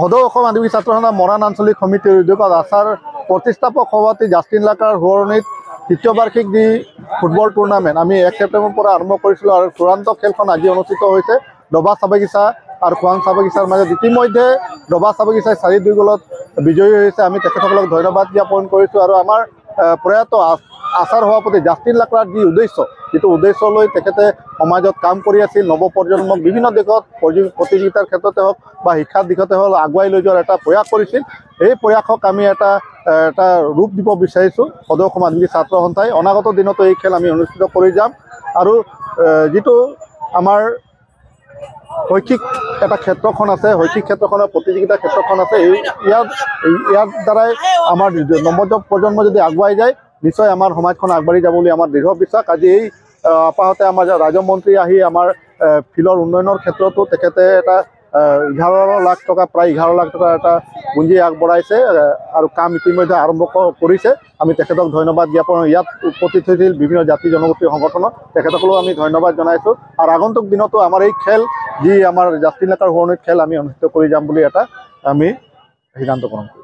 সদৌ অসম আদিবাসী ছাত্ৰ সন্থাৰ মৰাণ আঞ্চলিক সমিতিৰ উদ্যোগত আছাৰ প্ৰতিষ্ঠাপক সভাপতি জাষ্টিন লাকাৰ সোঁৱৰণিত তৃতীয় বাৰ্ষিক যি ফুটবল টুৰ্ণামেণ্ট আমি 1 ছেপ্টেম্বৰৰ পৰা আৰম্ভ কৰিছিলোঁ আৰু চূড়ান্ত খেলখন আজি অনুষ্ঠিত হৈছে ডবা চাবগিছা আৰু খোৱাং চাবগিছাৰ মাজত। ইতিমধ্যে ডবা চাবগিছাই 4-2 গলত বিজয়ী হৈছে। আমি তেখেতসকলক ধন্যবাদ জ্ঞাপন কৰিছোঁ আৰু আমাৰ প্ৰয়াত আছাৰ সভাপতি জাষ্টিন লাকৰাৰ যি যিটো উদ্দেশ্য লৈ তেখেতে সমাজত কাম কৰি আছিল, নৱপ্ৰজন্মক বিভিন্ন দিশত প্ৰতিযোগিতাৰ ক্ষেত্ৰতে হওক বা শিক্ষাৰ দিশতে হওক আগুৱাই লৈ যোৱাৰ এটা প্ৰয়াস কৰিছিল। এই প্ৰয়াসক আমি এটা ৰূপ দিব বিচাৰিছোঁ সদৌ অসম আদিবাসী ছাত্ৰ সন্থাই। অনাগত দিনতো এই খেল আমি অনুষ্ঠিত কৰি যাম আৰু যিটো আমাৰ শৈক্ষিক এটা ক্ষেত্ৰখন আছে, শৈক্ষিক ক্ষেত্ৰখনৰ প্ৰতিযোগিতাৰ ক্ষেত্ৰখন আছে, ইয়াৰ দ্বাৰাই আমাৰ নৱপ্ৰজন্ম যদি আগুৱাই যায় নিশ্চয় আমাৰ সমাজখন আগবাঢ়ি যাব বুলি আমাৰ দৃঢ় বিশ্বাস। আজি এই আপাহতে আমাৰ ৰাজ্যমন্ত্ৰী আহি আমাৰ ফিল্ডৰ উন্নয়নৰ ক্ষেত্ৰতো তেখেতে এটা 11 লাখ টকা প্ৰায় 11 লাখ টকা এটা পুঁজি আগবঢ়াইছে আৰু কাম ইতিমধ্যে আৰম্ভ কৰিছে। আমি তেখেতক ধন্যবাদ জ্ঞাপন। ইয়াত উপস্থিত হৈছিল বিভিন্ন জাতি জনগোষ্ঠীৰ সংগঠনত, তেখেতসকলেও আমি ধন্যবাদ জনাইছোঁ। আৰু আগন্তুক দিনতো আমাৰ এই খেল যি আমাৰ জাষ্টিন লাকাৰ সোঁৱৰণিত খেল আমি অনুষ্ঠিত কৰি যাম বুলি এটা আমি সিদ্ধান্ত গ্ৰহণ কৰিছোঁ।